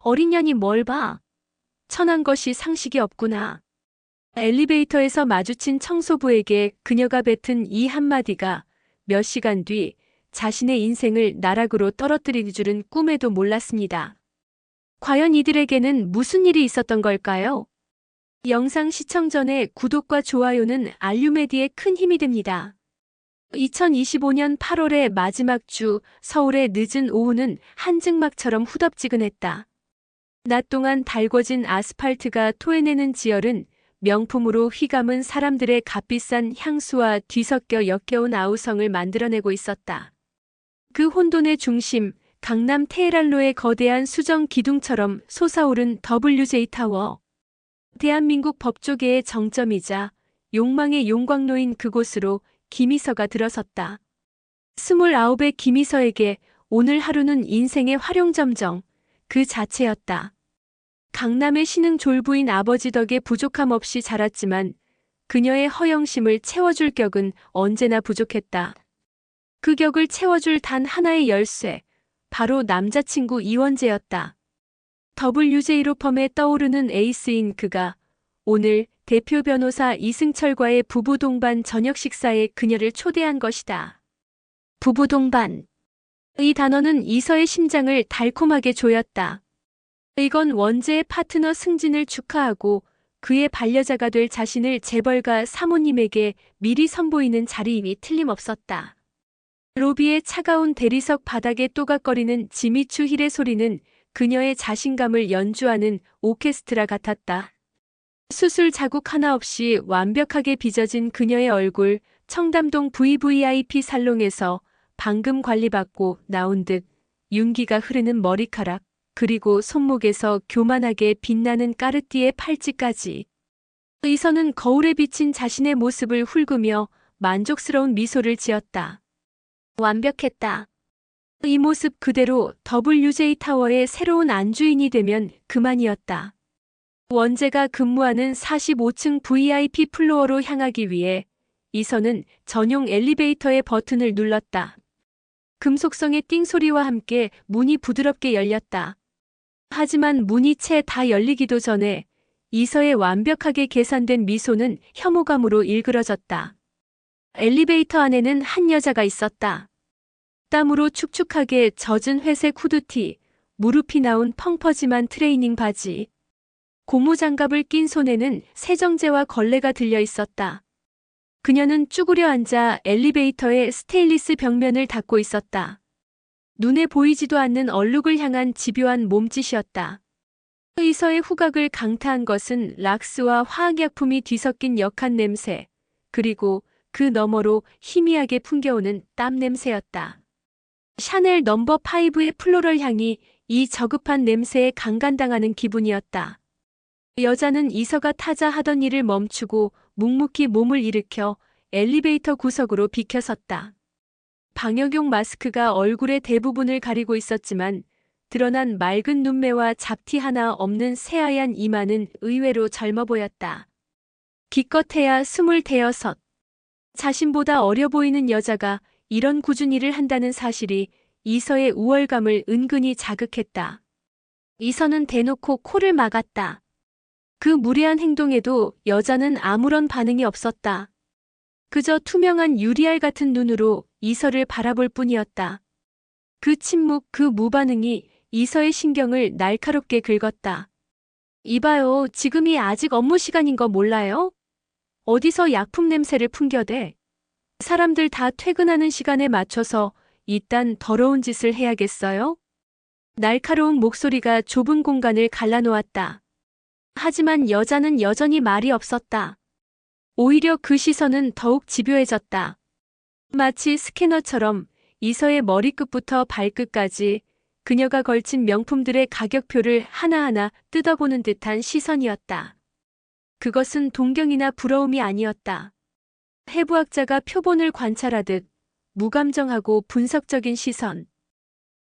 어린 년이 뭘 봐. 천한 것이 상식이 없구나. 엘리베이터에서 마주친 청소부에게 그녀가 뱉은 이 한마디가 몇 시간 뒤 자신의 인생을 나락으로 떨어뜨릴 줄은 꿈에도 몰랐습니다. 과연 이들에게는 무슨 일이 있었던 걸까요? 영상 시청 전에 구독과 좋아요는 알류메디에 큰 힘이 됩니다. 2025년 8월의 마지막 주 서울의 늦은 오후는 한증막처럼 후덥지근했다. 낮 동안 달궈진 아스팔트가 토해내는 지열은 명품으로 휘감은 사람들의 값비싼 향수와 뒤섞여 역겨운 아우성을 만들어내고 있었다. 그 혼돈의 중심, 강남 테헤란로의 거대한 수정 기둥처럼 솟아오른 WJ타워. 대한민국 법조계의 정점이자 욕망의 용광로인 그곳으로 김희서가 들어섰다. 29의 김희서에게 오늘 하루는 인생의 활용점정 그 자체였다. 강남의 신흥 졸부인 아버지 덕에 부족함 없이 자랐지만 그녀의 허영심을 채워줄 격은 언제나 부족했다. 그 격을 채워줄 단 하나의 열쇠, 바로 남자친구 이원재였다. WJ로 펌에 떠오르는 에이스인 그가 오늘 대표 변호사 이승철과의 부부 동반 저녁 식사에 그녀를 초대한 것이다. 부부 동반. 이 단어는 이서의 심장을 달콤하게 조였다. 이건 원재의 파트너 승진을 축하하고 그의 반려자가 될 자신을 재벌가 사모님에게 미리 선보이는 자리임이 틀림없었다. 로비의 차가운 대리석 바닥에 또각거리는 지미추 힐의 소리는 그녀의 자신감을 연주하는 오케스트라 같았다. 수술 자국 하나 없이 완벽하게 빚어진 그녀의 얼굴, 청담동 VVIP 살롱에서 방금 관리받고 나온 듯 윤기가 흐르는 머리카락, 그리고 손목에서 교만하게 빛나는 까르띠에 팔찌까지. 이서는 거울에 비친 자신의 모습을 훑으며 만족스러운 미소를 지었다. 완벽했다. 이 모습 그대로 WJ타워의 새로운 안주인이 되면 그만이었다. 원재가 근무하는 45층 VIP 플로어로 향하기 위해 이서는 전용 엘리베이터의 버튼을 눌렀다. 금속성의 띵 소리와 함께 문이 부드럽게 열렸다. 하지만 문이 채 다 열리기도 전에 이서의 완벽하게 계산된 미소는 혐오감으로 일그러졌다. 엘리베이터 안에는 한 여자가 있었다. 땀으로 축축하게 젖은 회색 후드티, 무릎이 나온 펑퍼짐한 트레이닝 바지. 고무장갑을 낀 손에는 세정제와 걸레가 들려 있었다. 그녀는 쭈그려 앉아 엘리베이터의 스테인리스 벽면을 닦고 있었다. 눈에 보이지도 않는 얼룩을 향한 집요한 몸짓이었다. 이서의 후각을 강타한 것은 락스와 화학약품이 뒤섞인 역한 냄새, 그리고 그 너머로 희미하게 풍겨오는 땀 냄새였다. 샤넬 넘버 5의 플로럴 향이 이 저급한 냄새에 강간당하는 기분이었다. 여자는 이서가 타자 하던 일을 멈추고 묵묵히 몸을 일으켜 엘리베이터 구석으로 비켜섰다. 방역용 마스크가 얼굴의 대부분을 가리고 있었지만 드러난 맑은 눈매와 잡티 하나 없는 새하얀 이마는 의외로 젊어 보였다. 기껏해야 25. 자신보다 어려 보이는 여자가 이런 꾸준히 일을 한다는 사실이 이서의 우월감을 은근히 자극했다. 이서는 대놓고 코를 막았다. 그 무례한 행동에도 여자는 아무런 반응이 없었다. 그저 투명한 유리알 같은 눈으로 이서를 바라볼 뿐이었다. 그 침묵, 그 무반응이 이서의 신경을 날카롭게 긁었다. 이봐요, 지금이 아직 업무 시간인 거 몰라요? 어디서 약품 냄새를 풍겨대? 사람들 다 퇴근하는 시간에 맞춰서 이딴 더러운 짓을 해야겠어요? 날카로운 목소리가 좁은 공간을 갈라놓았다. 하지만 여자는 여전히 말이 없었다. 오히려 그 시선은 더욱 집요해졌다. 마치 스캐너처럼 이서의 머리끝부터 발끝까지 그녀가 걸친 명품들의 가격표를 하나하나 뜯어보는 듯한 시선이었다. 그것은 동경이나 부러움이 아니었다. 해부학자가 표본을 관찰하듯 무감정하고 분석적인 시선.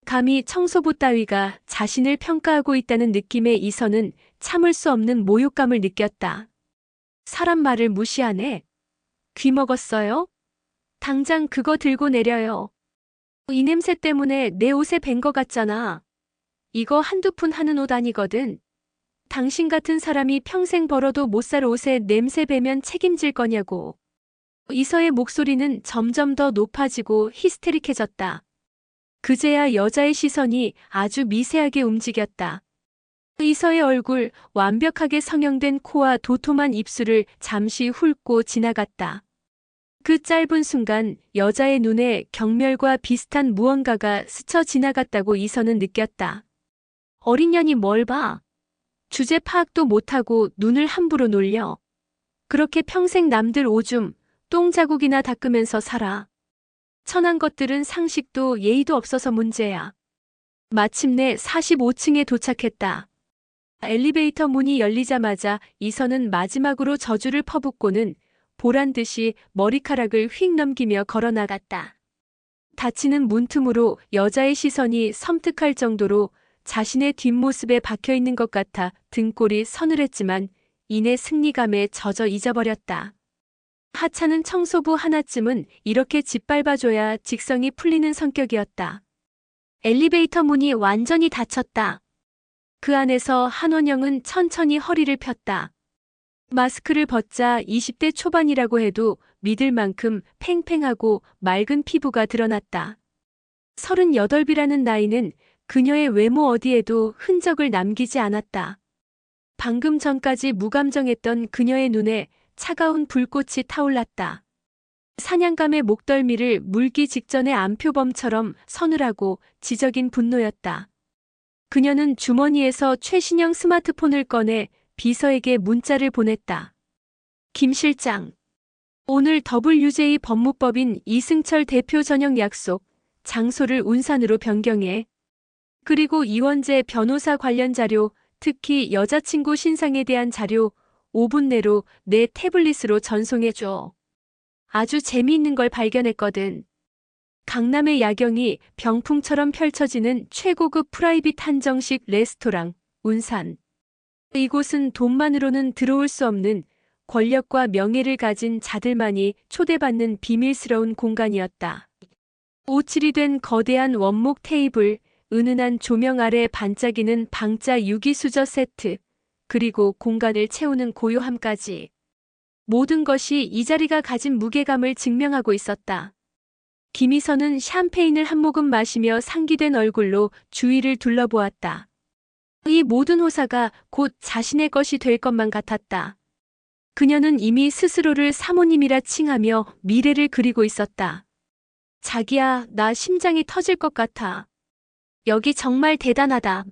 감히 청소부 따위가 자신을 평가하고 있다는 느낌에 이서는 참을 수 없는 모욕감을 느꼈다. 사람 말을 무시하네. 귀 먹었어요? 당장 그거 들고 내려요. 이 냄새 때문에 내 옷에 밴 거 같잖아. 이거 한두 푼 하는 옷 아니거든. 당신 같은 사람이 평생 벌어도 못 살 옷에 냄새 배면 책임질 거냐고. 이서의 목소리는 점점 더 높아지고 히스테릭해졌다. 그제야 여자의 시선이 아주 미세하게 움직였다. 이서의 얼굴, 완벽하게 성형된 코와 도톰한 입술을 잠시 훑고 지나갔다. 그 짧은 순간 여자의 눈에 경멸과 비슷한 무언가가 스쳐 지나갔다고 이서는 느꼈다. 어린 년이 뭘 봐? 주제 파악도 못하고 눈을 함부로 놀려. 그렇게 평생 남들 오줌, 똥자국이나 닦으면서 살아. 천한 것들은 상식도 예의도 없어서 문제야. 마침내 45층에 도착했다. 엘리베이터 문이 열리자마자 이서는 마지막으로 저주를 퍼붓고는 보란듯이 머리카락을 휙 넘기며 걸어나갔다. 닫히는 문틈으로 여자의 시선이 섬뜩할 정도로 자신의 뒷모습에 박혀있는 것 같아 등골이 서늘했지만 이내 승리감에 젖어 잊어버렸다. 하찮은 청소부 하나쯤은 이렇게 짓밟아줘야 직성이 풀리는 성격이었다. 엘리베이터 문이 완전히 닫혔다. 그 안에서 한원영은 천천히 허리를 폈다. 마스크를 벗자 20대 초반이라고 해도 믿을 만큼 팽팽하고 맑은 피부가 드러났다. 38이라는 나이는 그녀의 외모 어디에도 흔적을 남기지 않았다. 방금 전까지 무감정했던 그녀의 눈에 차가운 불꽃이 타올랐다. 사냥감의 목덜미를 물기 직전의 암표범처럼 서늘하고 지적인 분노였다. 그녀는 주머니에서 최신형 스마트폰을 꺼내 비서에게 문자를 보냈다. 김 실장, 오늘 WJ 법무법인 이승철 대표 저녁 약속, 장소를 운산으로 변경해. 그리고 이원재 변호사 관련 자료, 특히 여자친구 신상에 대한 자료 5분 내로 내 태블릿으로 전송해줘. 아주 재미있는 걸 발견했거든. 강남의 야경이 병풍처럼 펼쳐지는 최고급 프라이빗 한정식 레스토랑, 운산. 이곳은 돈만으로는 들어올 수 없는 권력과 명예를 가진 자들만이 초대받는 비밀스러운 공간이었다. 오칠이 된 거대한 원목 테이블, 은은한 조명 아래 반짝이는 방자 유기수저 세트, 그리고 공간을 채우는 고요함까지. 모든 것이 이 자리가 가진 무게감을 증명하고 있었다. 김희선은 샴페인을 한 모금 마시며 상기된 얼굴로 주위를 둘러보았다. 이 모든 호사가 곧 자신의 것이 될 것만 같았다. 그녀는 이미 스스로를 사모님이라 칭하며 미래를 그리고 있었다. 자기야, 나 심장이 터질 것 같아. 여기 정말 대단하다.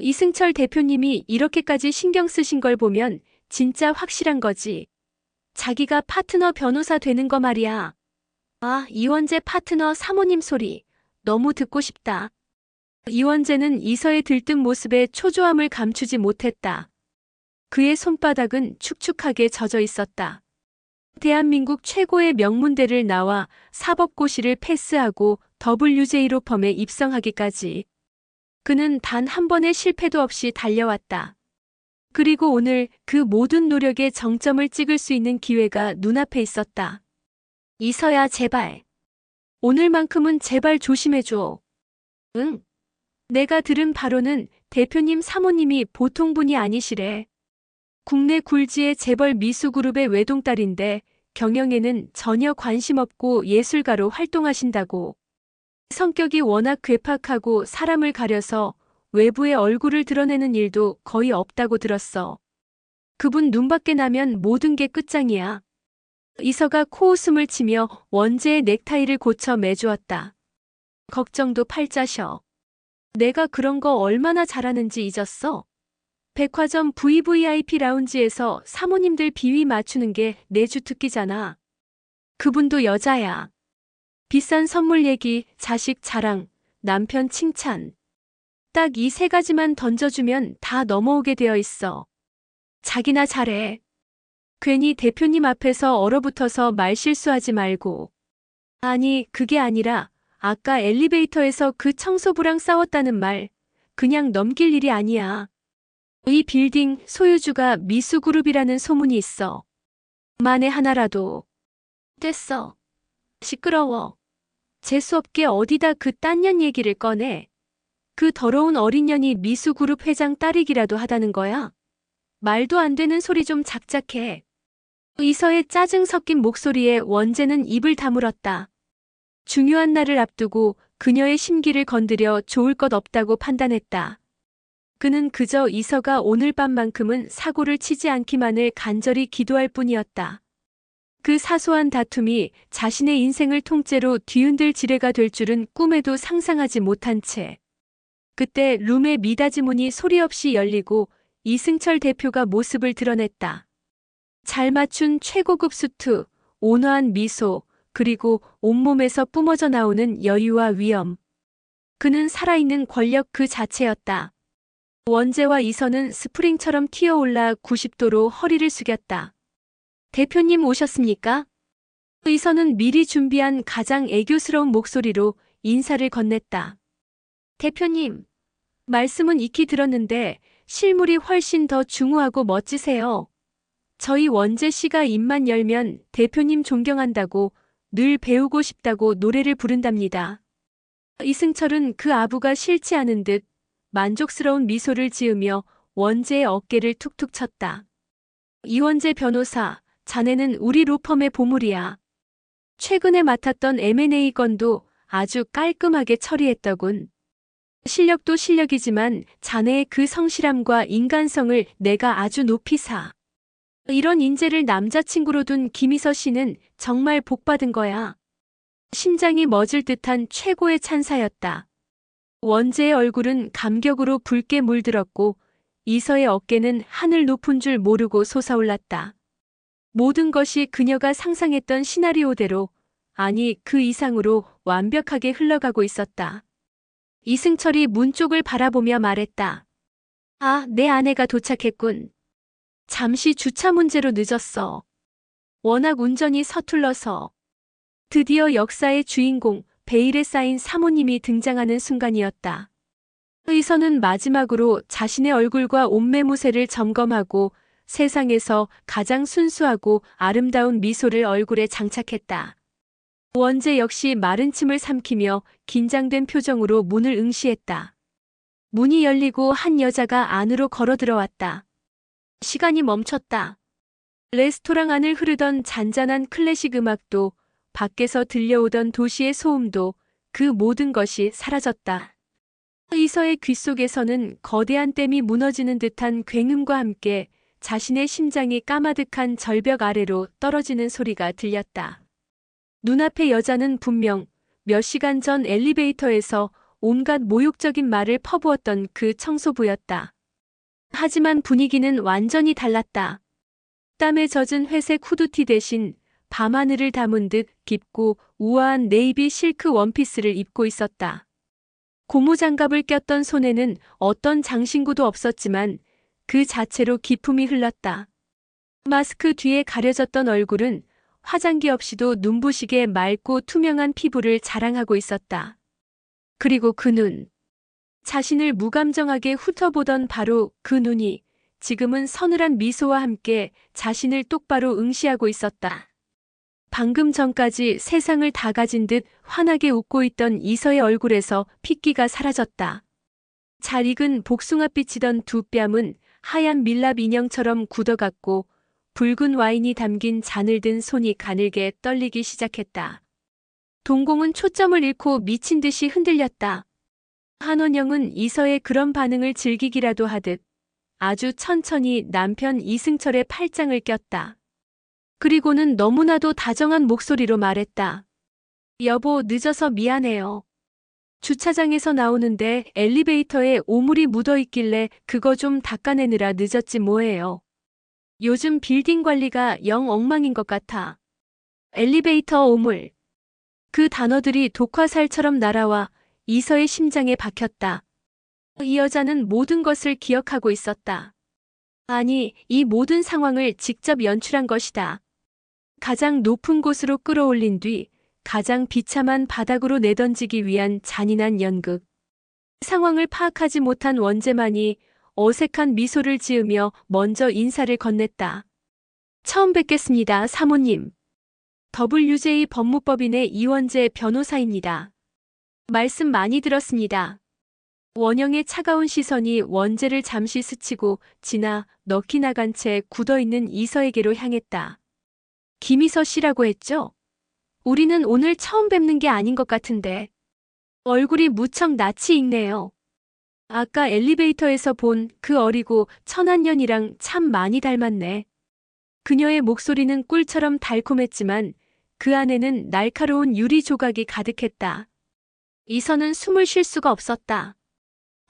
이승철 대표님이 이렇게까지 신경 쓰신 걸 보면 진짜 확실한 거지. 자기가 파트너 변호사 되는 거 말이야. 아, 이원재 파트너 사모님 소리. 너무 듣고 싶다. 이원재는 이서의 들뜬 모습에 초조함을 감추지 못했다. 그의 손바닥은 축축하게 젖어 있었다. 대한민국 최고의 명문대를 나와 사법고시를 패스하고 WJ로 펌에 입성하기까지. 그는 단 한 번의 실패도 없이 달려왔다. 그리고 오늘 그 모든 노력의 정점을 찍을 수 있는 기회가 눈앞에 있었다. 이서야, 제발. 오늘만큼은 제발 조심해줘. 응. 내가 들은 바로는 대표님 사모님이 보통 분이 아니시래. 국내 굴지의 재벌 미수그룹의 외동딸인데 경영에는 전혀 관심 없고 예술가로 활동하신다고. 성격이 워낙 괴팍하고 사람을 가려서 외부의 얼굴을 드러내는 일도 거의 없다고 들었어. 그분 눈밖에 나면 모든 게 끝장이야. 이서가 코웃음을 치며 원재의 넥타이를 고쳐 매주었다. 걱정도 팔자셔. 내가 그런 거 얼마나 잘하는지 잊었어? 백화점 VVIP 라운지에서 사모님들 비위 맞추는 게 내 주특기잖아. 그분도 여자야. 비싼 선물 얘기, 자식 자랑, 남편 칭찬. 딱 이 세 가지만 던져주면 다 넘어오게 되어 있어. 자기나 잘해. 괜히 대표님 앞에서 얼어붙어서 말 실수하지 말고. 아니, 그게 아니라 아까 엘리베이터에서 그 청소부랑 싸웠다는 말, 그냥 넘길 일이 아니야. 이 빌딩 소유주가 미수그룹이라는 소문이 있어. 만에 하나라도. 됐어. 시끄러워. 재수없게 어디다 그 딴년 얘기를 꺼내. 그 더러운 어린 년이 미수그룹 회장 딸이기라도 하다는 거야? 말도 안 되는 소리 좀 작작해. 이서의 짜증 섞인 목소리에 원재는 입을 다물었다. 중요한 날을 앞두고 그녀의 심기를 건드려 좋을 것 없다고 판단했다. 그는 그저 이서가 오늘 밤만큼은 사고를 치지 않기만을 간절히 기도할 뿐이었다. 그 사소한 다툼이 자신의 인생을 통째로 뒤흔들 지뢰가 될 줄은 꿈에도 상상하지 못한 채. 그때 룸의 미닫이 문이 소리 없이 열리고 이승철 대표가 모습을 드러냈다. 잘 맞춘 최고급 수트, 온화한 미소, 그리고 온몸에서 뿜어져 나오는 여유와 위엄. 그는 살아있는 권력 그 자체였다. 원재와 이서는 스프링처럼 튀어올라 90도로 허리를 숙였다. 대표님 오셨습니까? 이서는 미리 준비한 가장 애교스러운 목소리로 인사를 건넸다. 대표님, 말씀은 익히 들었는데 실물이 훨씬 더 중후하고 멋지세요. 저희 원재 씨가 입만 열면 대표님 존경한다고 늘 배우고 싶다고 노래를 부른답니다. 이승철은 그 아부가 싫지 않은 듯 만족스러운 미소를 지으며 원재의 어깨를 툭툭 쳤다. 이원재 변호사, 자네는 우리 로펌의 보물이야. 최근에 맡았던 M&A 건도 아주 깔끔하게 처리했더군. 실력도 실력이지만 자네의 그 성실함과 인간성을 내가 아주 높이 사. 이런 인재를 남자친구로 둔 김이서 씨는 정말 복받은 거야. 심장이 멎을 듯한 최고의 찬사였다. 원재의 얼굴은 감격으로 붉게 물들었고 이서의 어깨는 하늘 높은 줄 모르고 솟아올랐다. 모든 것이 그녀가 상상했던 시나리오대로, 아니 그 이상으로 완벽하게 흘러가고 있었다. 이승철이 문 쪽을 바라보며 말했다. 아, 내 아내가 도착했군. 잠시 주차 문제로 늦었어. 워낙 운전이 서툴러서. 드디어 역사의 주인공 베일에 쌓인 사모님이 등장하는 순간이었다. 의선은 마지막으로 자신의 얼굴과 옷매무새를 점검하고 세상에서 가장 순수하고 아름다운 미소를 얼굴에 장착했다. 원재 역시 마른 침을 삼키며 긴장된 표정으로 문을 응시했다. 문이 열리고 한 여자가 안으로 걸어 들어왔다. 시간이 멈췄다. 레스토랑 안을 흐르던 잔잔한 클래식 음악도 밖에서 들려오던 도시의 소음도 그 모든 것이 사라졌다. 이서의 귓속에서는 거대한 댐이 무너지는 듯한 굉음과 함께 자신의 심장이 까마득한 절벽 아래로 떨어지는 소리가 들렸다. 눈앞의 여자는 분명 몇 시간 전 엘리베이터에서 온갖 모욕적인 말을 퍼부었던 그 청소부였다. 하지만 분위기는 완전히 달랐다. 땀에 젖은 회색 후드티 대신 밤하늘을 담은 듯 깊고 우아한 네이비 실크 원피스를 입고 있었다. 고무장갑을 꼈던 손에는 어떤 장신구도 없었지만 그 자체로 기품이 흘렀다. 마스크 뒤에 가려졌던 얼굴은 화장기 없이도 눈부시게 맑고 투명한 피부를 자랑하고 있었다. 그리고 그 눈. 자신을 무감정하게 훑어보던 바로 그 눈이 지금은 서늘한 미소와 함께 자신을 똑바로 응시하고 있었다. 방금 전까지 세상을 다 가진 듯 환하게 웃고 있던 이서의 얼굴에서 핏기가 사라졌다. 잘 익은 복숭아빛이던 두 뺨은 하얀 밀랍 인형처럼 굳어갔고 붉은 와인이 담긴 잔을 든 손이 가늘게 떨리기 시작했다. 동공은 초점을 잃고 미친 듯이 흔들렸다. 한원영은 이서의 그런 반응을 즐기기라도 하듯 아주 천천히 남편 이승철의 팔짱을 꼈다. 그리고는 너무나도 다정한 목소리로 말했다. 여보, 늦어서 미안해요. 주차장에서 나오는데 엘리베이터에 오물이 묻어 있길래 그거 좀 닦아내느라 늦었지 뭐예요. 요즘 빌딩 관리가 영 엉망인 것 같아. 엘리베이터 오물. 그 단어들이 독화살처럼 날아와 이서의 심장에 박혔다. 이 여자는 모든 것을 기억하고 있었다. 아니, 이 모든 상황을 직접 연출한 것이다. 가장 높은 곳으로 끌어올린 뒤 가장 비참한 바닥으로 내던지기 위한 잔인한 연극. 상황을 파악하지 못한 원재만이 어색한 미소를 지으며 먼저 인사를 건넸다. 처음 뵙겠습니다, 사모님. WJ 법무법인의 이원재 변호사입니다. 말씀 많이 들었습니다. 원영의 차가운 시선이 원재를 잠시 스치고 지나 넋이 나간 채 굳어있는 이서에게로 향했다. 김이서 씨라고 했죠? 우리는 오늘 처음 뵙는 게 아닌 것 같은데. 얼굴이 무척 낯이 익네요. 아까 엘리베이터에서 본 그 어리고 천한 년이랑 참 많이 닮았네. 그녀의 목소리는 꿀처럼 달콤했지만 그 안에는 날카로운 유리 조각이 가득했다. 이서는 숨을 쉴 수가 없었다.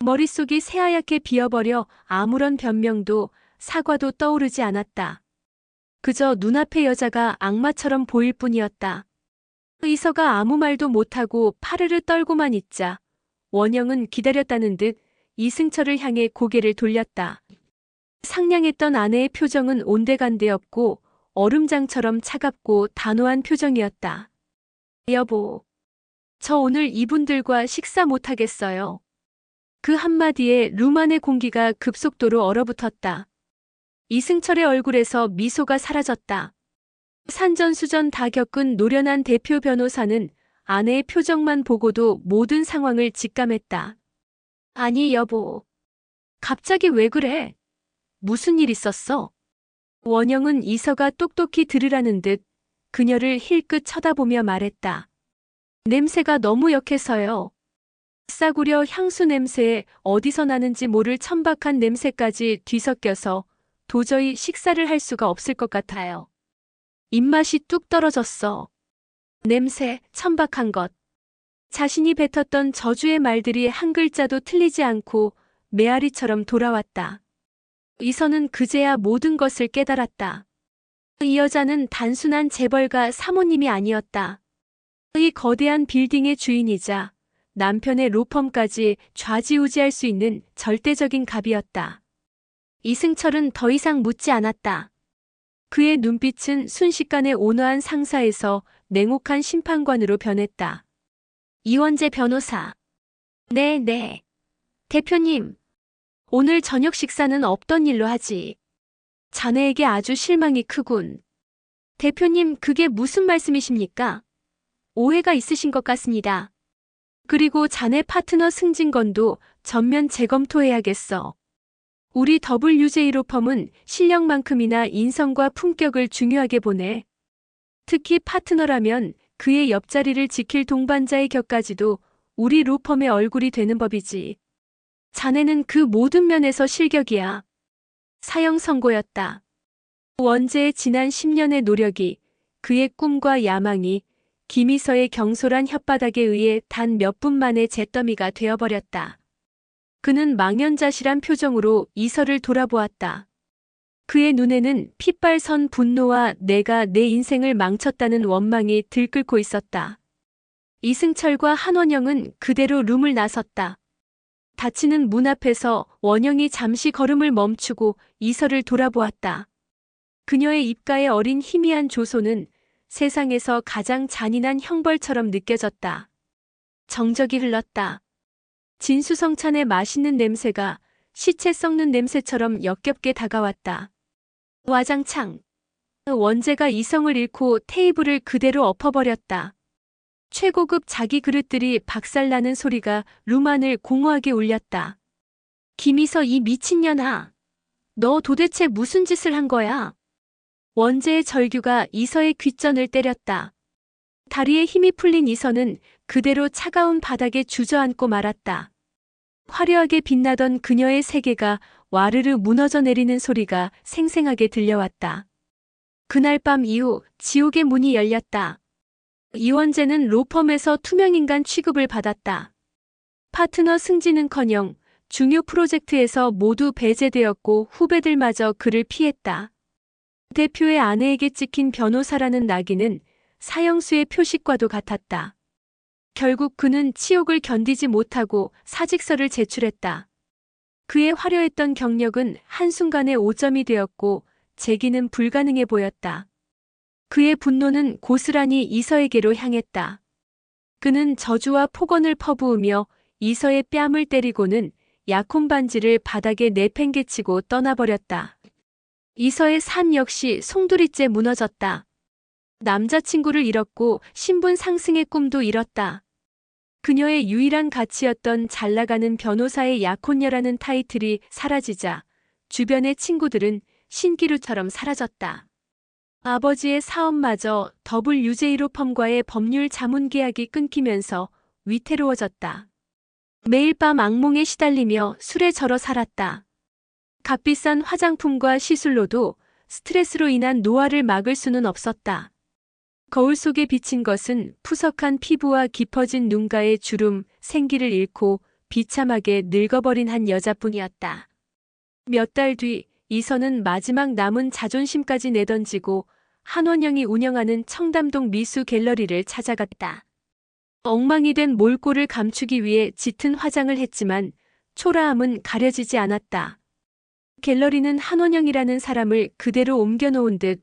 머릿속이 새하얗게 비어버려 아무런 변명도 사과도 떠오르지 않았다. 그저 눈앞의 여자가 악마처럼 보일 뿐이었다. 이서가 아무 말도 못하고 파르르 떨고만 있자 원영은 기다렸다는 듯 이승철을 향해 고개를 돌렸다. 상냥했던 아내의 표정은 온데간데없고 얼음장처럼 차갑고 단호한 표정이었다. 여보, 저 오늘 이분들과 식사 못하겠어요. 그 한마디에 룸 안의 공기가 급속도로 얼어붙었다. 이승철의 얼굴에서 미소가 사라졌다. 산전수전 다 겪은 노련한 대표 변호사는 아내의 표정만 보고도 모든 상황을 직감했다. 아니 여보, 갑자기 왜 그래? 무슨 일 있었어? 원영은 이서가 똑똑히 들으라는 듯 그녀를 힐끗 쳐다보며 말했다. 냄새가 너무 역해서요. 싸구려 향수 냄새에 어디서 나는지 모를 천박한 냄새까지 뒤섞여서 도저히 식사를 할 수가 없을 것 같아요. 입맛이 뚝 떨어졌어. 냄새, 천박한 것. 자신이 뱉었던 저주의 말들이 한 글자도 틀리지 않고 메아리처럼 돌아왔다. 이서는 그제야 모든 것을 깨달았다. 이 여자는 단순한 재벌가 사모님이 아니었다. 이 거대한 빌딩의 주인이자 남편의 로펌까지 좌지우지할 수 있는 절대적인 갑이었다. 이승철은 더 이상 묻지 않았다. 그의 눈빛은 순식간에 온화한 상사에서 냉혹한 심판관으로 변했다. 이원재 변호사. 네. 대표님, 오늘 저녁 식사는 없던 일로 하지. 자네에게 아주 실망이 크군. 대표님, 그게 무슨 말씀이십니까? 오해가 있으신 것 같습니다. 그리고 자네 파트너 승진건도 전면 재검토해야겠어. 우리 WJ로 펌은 실력만큼이나 인성과 품격을 중요하게 보네. 특히 파트너라면 그의 옆자리를 지킬 동반자의 격까지도 우리 로펌의 얼굴이 되는 법이지. 자네는 그 모든 면에서 실격이야. 사형 선고였다. 원재의 지난 10년의 노력이, 그의 꿈과 야망이 김이서의 경솔한 혓바닥에 의해 단 몇 분 만에 잿더미가 되어버렸다. 그는 망연자실한 표정으로 이서를 돌아보았다. 그의 눈에는 핏발선 분노와 내가 내 인생을 망쳤다는 원망이 들끓고 있었다. 이승철과 한원영은 그대로 룸을 나섰다. 닫히는 문 앞에서 원영이 잠시 걸음을 멈추고 이서를 돌아보았다. 그녀의 입가에 어린 희미한 조소는 세상에서 가장 잔인한 형벌처럼 느껴졌다. 정적이 흘렀다. 진수성찬의 맛있는 냄새가 시체 썩는 냄새처럼 역겹게 다가왔다. 와장창. 원재가 이성을 잃고 테이블을 그대로 엎어버렸다. 최고급 자기 그릇들이 박살나는 소리가 룸 안을 공허하게 울렸다. 김이서 이 미친년아. 너 도대체 무슨 짓을 한 거야? 원재의 절규가 이서의 귓전을 때렸다. 다리에 힘이 풀린 이서는 그대로 차가운 바닥에 주저앉고 말았다. 화려하게 빛나던 그녀의 세계가 와르르 무너져 내리는 소리가 생생하게 들려왔다. 그날 밤 이후 지옥의 문이 열렸다. 이원재는 로펌에서 투명인간 취급을 받았다. 파트너 승진은커녕 중요 프로젝트에서 모두 배제되었고 후배들마저 그를 피했다. 대표의 아내에게 찍힌 변호사라는 낙인은 사형수의 표식과도 같았다. 결국 그는 치욕을 견디지 못하고 사직서를 제출했다. 그의 화려했던 경력은 한순간에 오점이 되었고 재기는 불가능해 보였다. 그의 분노는 고스란히 이서에게로 향했다. 그는 저주와 폭언을 퍼부으며 이서의 뺨을 때리고는 약혼 반지를 바닥에 내팽개치고 떠나버렸다. 이서의 삶 역시 송두리째 무너졌다. 남자친구를 잃었고 신분 상승의 꿈도 잃었다. 그녀의 유일한 가치였던 잘나가는 변호사의 약혼녀라는 타이틀이 사라지자 주변의 친구들은 신기루처럼 사라졌다. 아버지의 사업마저 WJ로 펌과의 법률 자문 계약이 끊기면서 위태로워졌다. 매일 밤 악몽에 시달리며 술에 절어 살았다. 값비싼 화장품과 시술로도 스트레스로 인한 노화를 막을 수는 없었다. 거울 속에 비친 것은 푸석한 피부와 깊어진 눈가의 주름, 생기를 잃고 비참하게 늙어버린 한 여자뿐이었다. 몇 달 뒤 이선은 마지막 남은 자존심까지 내던지고 한원영이 운영하는 청담동 미수 갤러리를 찾아갔다. 엉망이 된 몰골을 감추기 위해 짙은 화장을 했지만 초라함은 가려지지 않았다. 갤러리는 한원영이라는 사람을 그대로 옮겨놓은 듯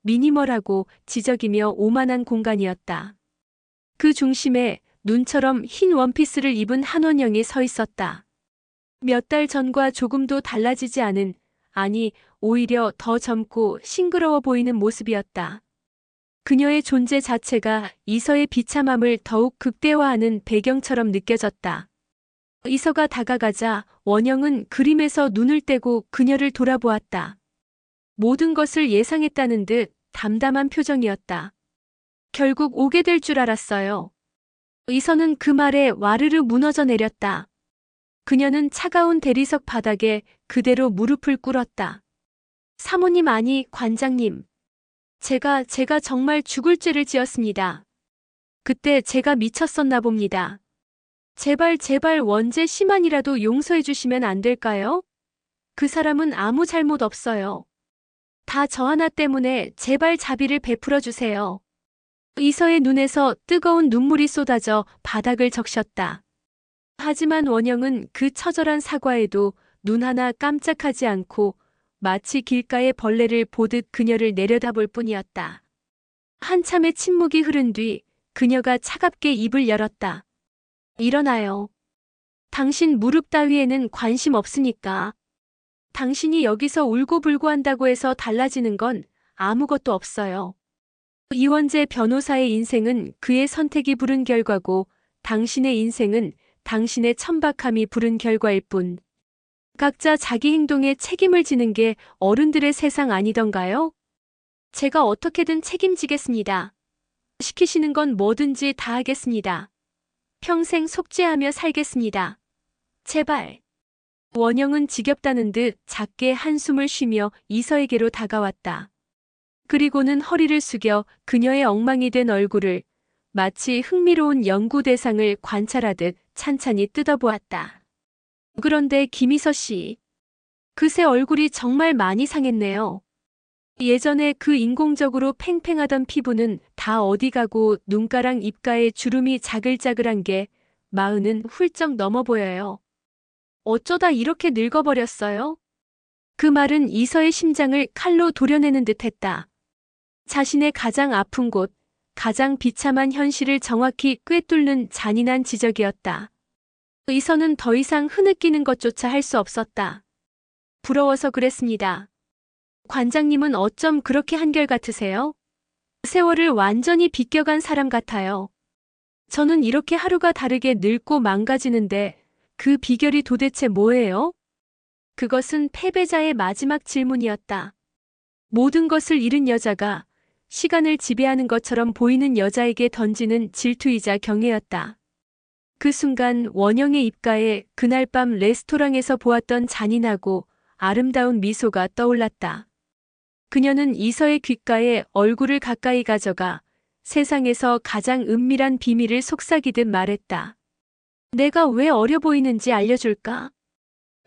미니멀하고 지적이며 오만한 공간이었다. 그 중심에 눈처럼 흰 원피스를 입은 한원영이 서 있었다. 몇 달 전과 조금도 달라지지 않은, 아니 오히려 더 젊고 싱그러워 보이는 모습이었다. 그녀의 존재 자체가 이서의 비참함을 더욱 극대화하는 배경처럼 느껴졌다. 이서가 다가가자 원영은 그림에서 눈을 떼고 그녀를 돌아보았다. 모든 것을 예상했다는 듯 담담한 표정이었다. 결국 오게 될 줄 알았어요. 이서는 그 말에 와르르 무너져 내렸다. 그녀는 차가운 대리석 바닥에 그대로 무릎을 꿇었다. 사모님 아니 관장님. 제가 정말 죽을 죄를 지었습니다. 그때 제가 미쳤었나 봅니다. 제발 원재 씨만이라도 용서해 주시면 안 될까요? 그 사람은 아무 잘못 없어요. 다 저 하나 때문에 제발 자비를 베풀어 주세요. 이서의 눈에서 뜨거운 눈물이 쏟아져 바닥을 적셨다. 하지만 원영은 그 처절한 사과에도 눈 하나 깜짝하지 않고 마치 길가의 벌레를 보듯 그녀를 내려다볼 뿐이었다. 한참의 침묵이 흐른 뒤 그녀가 차갑게 입을 열었다. 일어나요. 당신 무릎 따위에는 관심 없으니까. 당신이 여기서 울고불고 한다고 해서 달라지는 건 아무것도 없어요. 이원재 변호사의 인생은 그의 선택이 부른 결과고 당신의 인생은 당신의 천박함이 부른 결과일 뿐. 각자 자기 행동에 책임을 지는 게 어른들의 세상 아니던가요? 제가 어떻게든 책임지겠습니다. 시키시는 건 뭐든지 다 하겠습니다. 평생 속죄하며 살겠습니다. 제발. 원영은 지겹다는 듯 작게 한숨을 쉬며 이서에게로 다가왔다. 그리고는 허리를 숙여 그녀의 엉망이 된 얼굴을 마치 흥미로운 연구 대상을 관찰하듯 찬찬히 뜯어보았다. 그런데 김이서 씨, 그새 얼굴이 정말 많이 상했네요. 예전에 그 인공적으로 팽팽하던 피부는 다 어디 가고 눈가랑 입가에 주름이 자글자글한 게 40은 훌쩍 넘어 보여요. 어쩌다 이렇게 늙어버렸어요? 그 말은 이서의 심장을 칼로 도려내는 듯했다. 자신의 가장 아픈 곳, 가장 비참한 현실을 정확히 꿰뚫는 잔인한 지적이었다. 이서는 더 이상 흐느끼는 것조차 할 수 없었다. 부러워서 그랬습니다. 관장님은 어쩜 그렇게 한결같으세요? 세월을 완전히 비껴간 사람 같아요. 저는 이렇게 하루가 다르게 늙고 망가지는데 그 비결이 도대체 뭐예요? 그것은 패배자의 마지막 질문이었다. 모든 것을 잃은 여자가 시간을 지배하는 것처럼 보이는 여자에게 던지는 질투이자 경애였다. 그 순간 원영의 입가에 그날 밤 레스토랑에서 보았던 잔인하고 아름다운 미소가 떠올랐다. 그녀는 이서의 귓가에 얼굴을 가까이 가져가 세상에서 가장 은밀한 비밀을 속삭이듯 말했다. 내가 왜 어려 보이는지 알려줄까?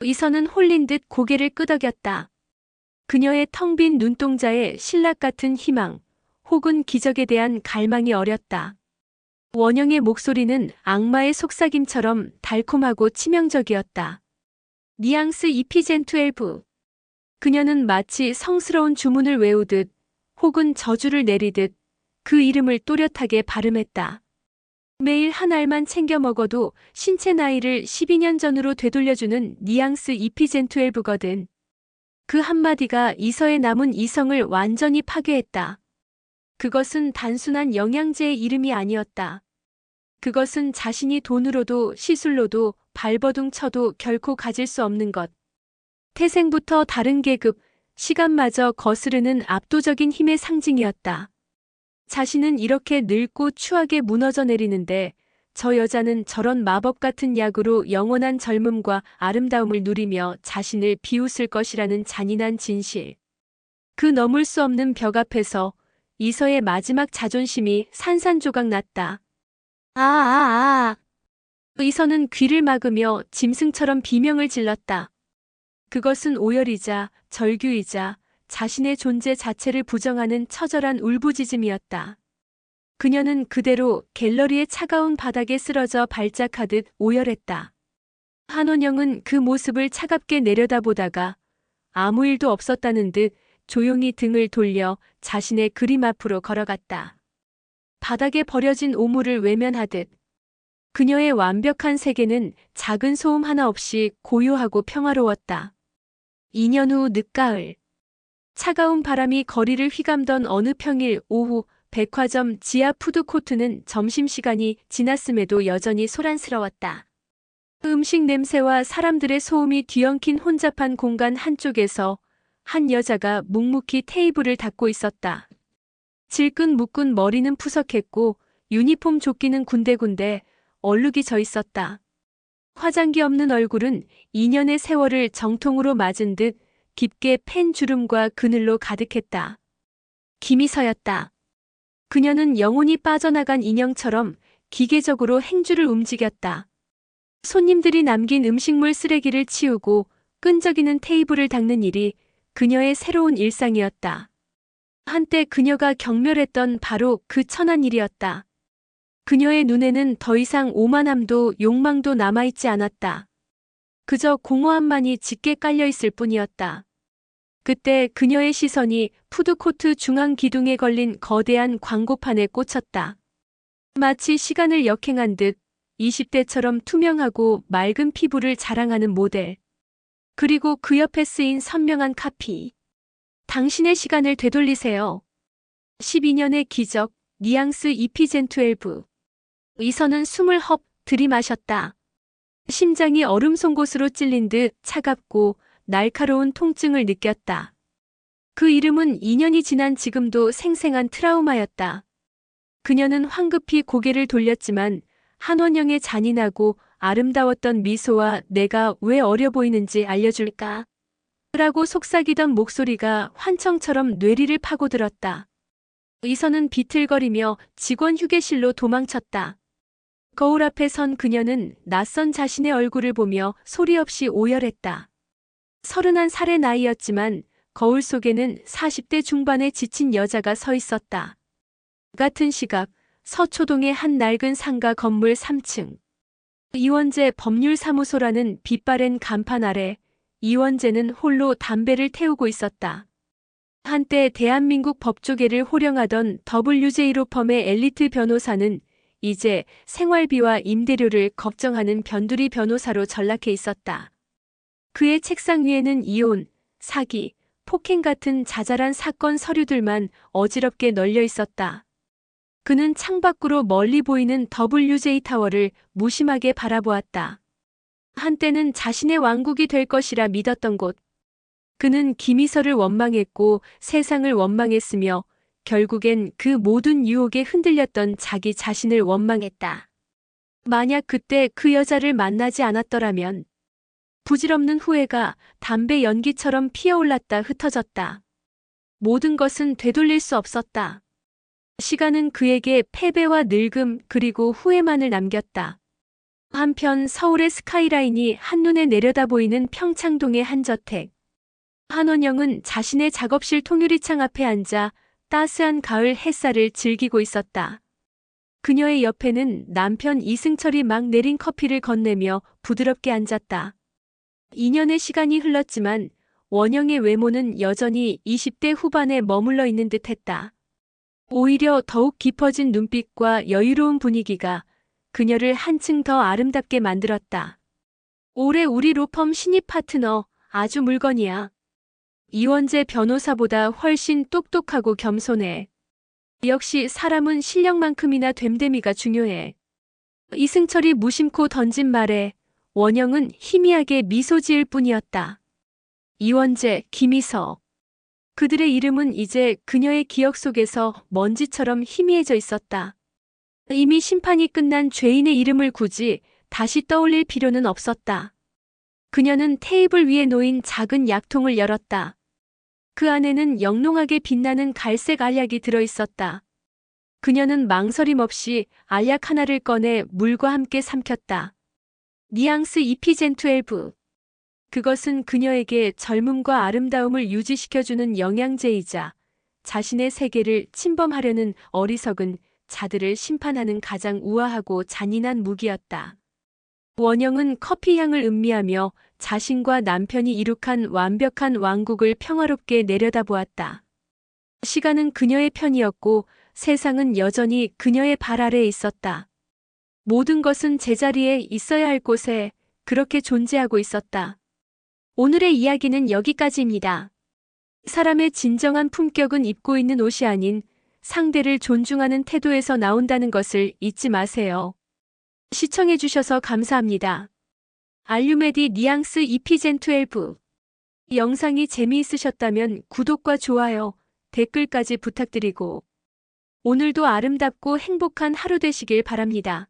이서는 홀린 듯 고개를 끄덕였다. 그녀의 텅 빈 눈동자에 신락 같은 희망, 혹은 기적에 대한 갈망이 어렸다. 원영의 목소리는 악마의 속삭임처럼 달콤하고 치명적이었다. 뉘앙스 이피젠12. 그녀는 마치 성스러운 주문을 외우듯 혹은 저주를 내리듯 그 이름을 또렷하게 발음했다. 매일 한 알만 챙겨 먹어도 신체 나이를 12년 전으로 되돌려주는 뉘앙스 이피젠12거든. 그 한마디가 이서의 남은 이성을 완전히 파괴했다. 그것은 단순한 영양제의 이름이 아니었다. 그것은 자신이 돈으로도 시술로도 발버둥 쳐도 결코 가질 수 없는 것. 태생부터 다른 계급, 시간마저 거스르는 압도적인 힘의 상징이었다. 자신은 이렇게 늙고 추하게 무너져 내리는데 저 여자는 저런 마법 같은 약으로 영원한 젊음과 아름다움을 누리며 자신을 비웃을 것이라는 잔인한 진실. 그 넘을 수 없는 벽 앞에서 이서의 마지막 자존심이 산산조각 났다. 이서는 귀를 막으며 짐승처럼 비명을 질렀다. 그것은 오열이자 절규이자 자신의 존재 자체를 부정하는 처절한 울부짖음이었다. 그녀는 그대로 갤러리의 차가운 바닥에 쓰러져 발작하듯 오열했다. 한원영은 그 모습을 차갑게 내려다보다가 아무 일도 없었다는 듯 조용히 등을 돌려 자신의 그림 앞으로 걸어갔다. 바닥에 버려진 오물을 외면하듯 그녀의 완벽한 세계는 작은 소음 하나 없이 고요하고 평화로웠다. 2년 후 늦가을. 차가운 바람이 거리를 휘감던 어느 평일 오후 백화점 지하 푸드코트는 점심시간이 지났음에도 여전히 소란스러웠다. 음식 냄새와 사람들의 소음이 뒤엉킨 혼잡한 공간 한쪽에서 한 여자가 묵묵히 테이블을 닦고 있었다. 질끈 묶은 머리는 푸석했고 유니폼 조끼는 군데군데 얼룩이 져 있었다. 화장기 없는 얼굴은 2년의 세월을 정통으로 맞은 듯 깊게 팬 주름과 그늘로 가득했다. 김희서였다. 그녀는 영혼이 빠져나간 인형처럼 기계적으로 행주를 움직였다. 손님들이 남긴 음식물 쓰레기를 치우고 끈적이는 테이블을 닦는 일이 그녀의 새로운 일상이었다. 한때 그녀가 경멸했던 바로 그 천한 일이었다. 그녀의 눈에는 더 이상 오만함도 욕망도 남아있지 않았다. 그저 공허함만이 짙게 깔려있을 뿐이었다. 그때 그녀의 시선이 푸드코트 중앙 기둥에 걸린 거대한 광고판에 꽂혔다. 마치 시간을 역행한 듯 20대처럼 투명하고 맑은 피부를 자랑하는 모델. 그리고 그 옆에 쓰인 선명한 카피. 당신의 시간을 되돌리세요. 12년의 기적, 뉘앙스 이피젠12. 이선은 숨을 헙 들이마셨다. 심장이 얼음 송곳으로 찔린 듯 차갑고 날카로운 통증을 느꼈다. 그 이름은 2년이 지난 지금도 생생한 트라우마였다. 그녀는 황급히 고개를 돌렸지만 한원영의 잔인하고 아름다웠던 미소와 내가 왜 어려 보이는지 알려줄까? 라고 속삭이던 목소리가 환청처럼 뇌리를 파고들었다. 이선은 비틀거리며 직원 휴게실로 도망쳤다. 거울 앞에 선 그녀는 낯선 자신의 얼굴을 보며 소리 없이 오열했다. 31살의 나이였지만 거울 속에는 40대 중반의 지친 여자가 서 있었다. 같은 시각 서초동의 한 낡은 상가 건물 3층. 이원재 법률사무소라는 빛바랜 간판 아래 이원재는 홀로 담배를 태우고 있었다. 한때 대한민국 법조계를 호령하던 WJ로펌의 엘리트 변호사는 이제 생활비와 임대료를 걱정하는 변두리 변호사로 전락해 있었다. 그의 책상 위에는 이혼, 사기, 폭행 같은 자잘한 사건 서류들만 어지럽게 널려 있었다. 그는 창밖으로 멀리 보이는 WJ타워를 무심하게 바라보았다. 한때는 자신의 왕국이 될 것이라 믿었던 곳. 그는 김희서를 원망했고 세상을 원망했으며 결국엔 그 모든 유혹에 흔들렸던 자기 자신을 원망했다. 만약 그때 그 여자를 만나지 않았더라면 부질없는 후회가 담배 연기처럼 피어올랐다 흩어졌다. 모든 것은 되돌릴 수 없었다. 시간은 그에게 패배와 늙음 그리고 후회만을 남겼다. 한편 서울의 스카이라인이 한눈에 내려다 보이는 평창동의 한 저택. 한원영은 자신의 작업실 통유리창 앞에 앉아 따스한 가을 햇살을 즐기고 있었다. 그녀의 옆에는 남편 이승철이 막 내린 커피를 건네며 부드럽게 앉았다. 2년의 시간이 흘렀지만 원영의 외모는 여전히 20대 후반에 머물러 있는 듯했다. 오히려 더욱 깊어진 눈빛과 여유로운 분위기가 그녀를 한층 더 아름답게 만들었다. 올해 우리 로펌 신입 파트너 아주 물건이야. 이원재 변호사보다 훨씬 똑똑하고 겸손해. 역시 사람은 실력만큼이나 됨됨이가 중요해. 이승철이 무심코 던진 말에 원영은 희미하게 미소 지을 뿐이었다. 이원재, 김희서. 그들의 이름은 이제 그녀의 기억 속에서 먼지처럼 희미해져 있었다. 이미 심판이 끝난 죄인의 이름을 굳이 다시 떠올릴 필요는 없었다. 그녀는 테이블 위에 놓인 작은 약통을 열었다. 그 안에는 영롱하게 빛나는 갈색 알약이 들어있었다. 그녀는 망설임 없이 알약 하나를 꺼내 물과 함께 삼켰다. 뉘앙스 이피젠12. 그것은 그녀에게 젊음과 아름다움을 유지시켜주는 영양제이자 자신의 세계를 침범하려는 어리석은 자들을 심판하는 가장 우아하고 잔인한 무기였다. 원영은 커피 향을 음미하며 자신과 남편이 이룩한 완벽한 왕국을 평화롭게 내려다보았다. 시간은 그녀의 편이었고 세상은 여전히 그녀의 발 아래에 있었다. 모든 것은 제자리에 있어야 할 곳에 그렇게 존재하고 있었다. 오늘의 이야기는 여기까지입니다. 사람의 진정한 품격은 입고 있는 옷이 아닌 상대를 존중하는 태도에서 나온다는 것을 잊지 마세요. 시청해주셔서 감사합니다. 알류메디 뉘앙스 이피젠12. 영상이 재미있으셨다면 구독과 좋아요, 댓글까지 부탁드리고 오늘도 아름답고 행복한 하루 되시길 바랍니다.